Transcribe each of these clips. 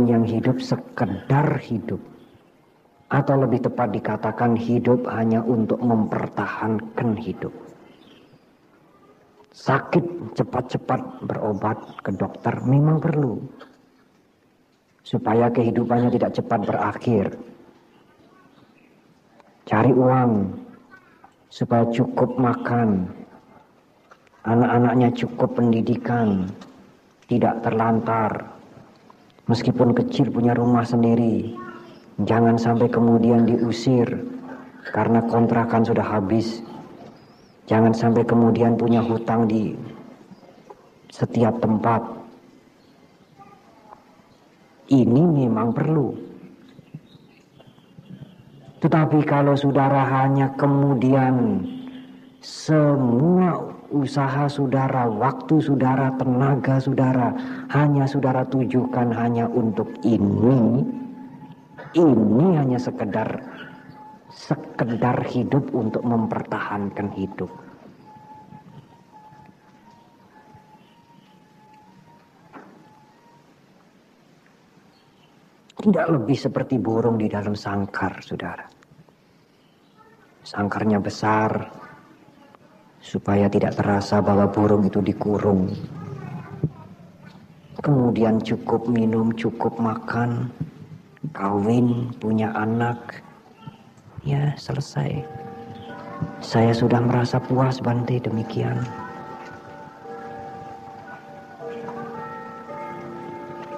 orang yang hidup sekedar hidup, atau lebih tepat dikatakan hidup hanya untuk mempertahankan hidup. Sakit cepat-cepat berobat ke dokter memang perlu, supaya kehidupannya tidak cepat berakhir. Cari uang supaya cukup makan, anak-anaknya cukup pendidikan, tidak terlantar. Meskipun kecil punya rumah sendiri, jangan sampai kemudian diusir karena kontrakan sudah habis. Jangan sampai kemudian punya hutang di setiap tempat. Ini memang perlu. Tetapi kalau saudara hanya kemudian semua usaha saudara, waktu saudara, tenaga saudara hanya saudara tujukan hanya untuk ini hanya sekedar hidup untuk mempertahankan hidup. Tidak lebih seperti burung di dalam sangkar, saudara. Sangkarnya besar, supaya tidak terasa bahwa burung itu dikurung. Kemudian cukup minum, cukup makan, kawin, punya anak, ya selesai. Saya sudah merasa puas, Bante, demikian.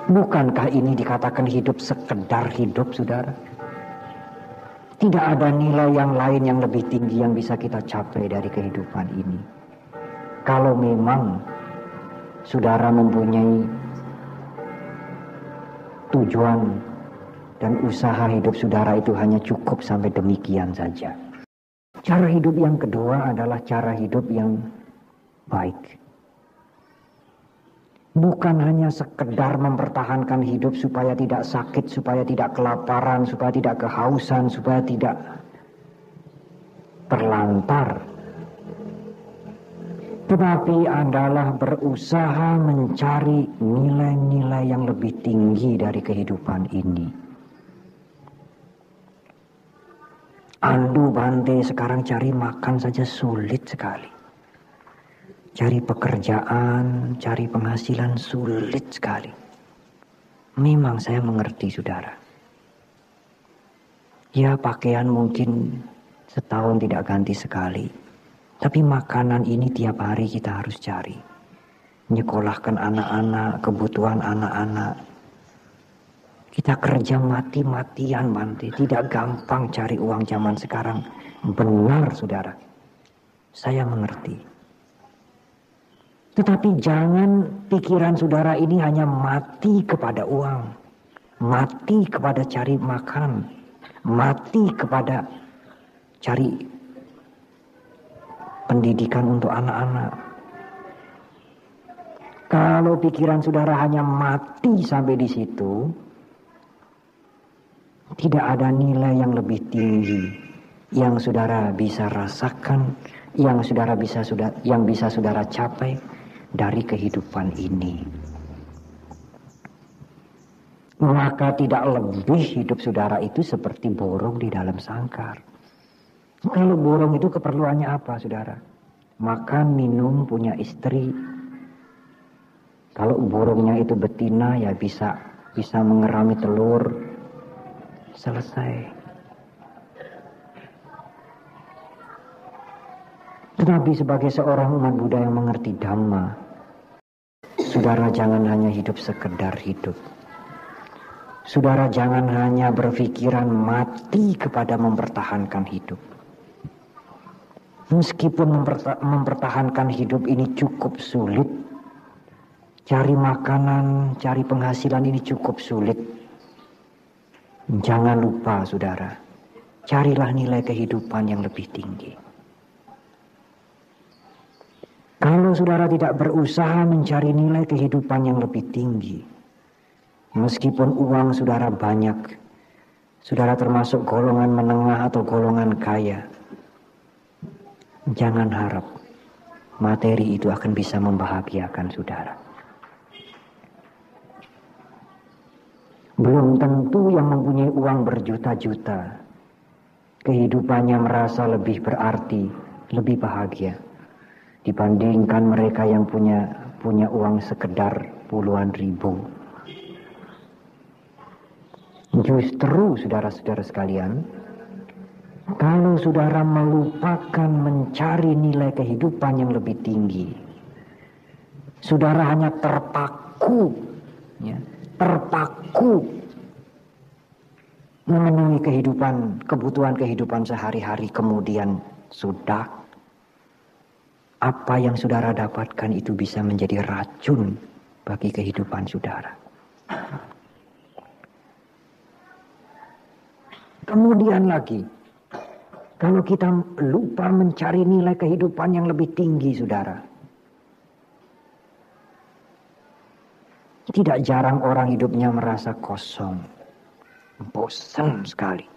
Bukankah ini dikatakan hidup sekedar hidup, saudara? Tidak ada nilai yang lain yang lebih tinggi yang bisa kita capai dari kehidupan ini. Kalau memang saudara mempunyai tujuan dan usaha hidup saudara itu hanya cukup sampai demikian saja. Cara hidup yang kedua adalah cara hidup yang baik. Bukan hanya sekedar mempertahankan hidup supaya tidak sakit, supaya tidak kelaparan, supaya tidak kehausan, supaya tidak terlantar. Tetapi adalah berusaha mencari nilai-nilai yang lebih tinggi dari kehidupan ini. Aduh, Bante, sekarang cari makan saja sulit sekali. Cari pekerjaan, cari penghasilan sulit sekali. Memang saya mengerti, saudara. Ya, pakaian mungkin setahun tidak ganti sekali. Tapi makanan ini tiap hari kita harus cari. Menyekolahkan anak-anak, kebutuhan anak-anak. Kita kerja mati-matian, Bante. Tidak gampang cari uang zaman sekarang. Benar, saudara. Saya mengerti. Tetapi jangan pikiran saudara ini hanya mati kepada uang, mati kepada cari makan, mati kepada cari pendidikan untuk anak-anak. Kalau pikiran saudara hanya mati sampai di situ, tidak ada nilai yang lebih tinggi yang saudara bisa rasakan, yang bisa saudara capai dari kehidupan ini. Maka tidak lebih hidup saudara itu seperti burung di dalam sangkar. Kalau burung itu keperluannya apa, saudara? Makan, minum, punya istri. Kalau burungnya itu betina, ya bisa mengerami telur. Selesai. Tetapi sebagai seorang umat Buddha yang mengerti Dhamma, saudara jangan hanya hidup sekedar hidup. Saudara jangan hanya berpikiran mati kepada mempertahankan hidup. Meskipun mempertahankan hidup ini cukup sulit, cari makanan, cari penghasilan ini cukup sulit. Jangan lupa, saudara, carilah nilai kehidupan yang lebih tinggi. Kalau saudara tidak berusaha mencari nilai kehidupan yang lebih tinggi, meskipun uang saudara banyak, saudara termasuk golongan menengah atau golongan kaya, jangan harap materi itu akan bisa membahagiakan saudara. Belum tentu yang mempunyai uang berjuta-juta kehidupannya merasa lebih berarti, lebih bahagia dibandingkan mereka yang punya uang sekedar puluhan ribu. Justru saudara-saudara sekalian, kalau saudara melupakan mencari nilai kehidupan yang lebih tinggi, saudara hanya terpaku memenuhi kebutuhan kehidupan sehari-hari, kemudian sudah apa yang saudara dapatkan itu bisa menjadi racun bagi kehidupan saudara. Kemudian lagi, kalau kita lupa mencari nilai kehidupan yang lebih tinggi, saudara, tidak jarang orang hidupnya merasa kosong, bosan sekali.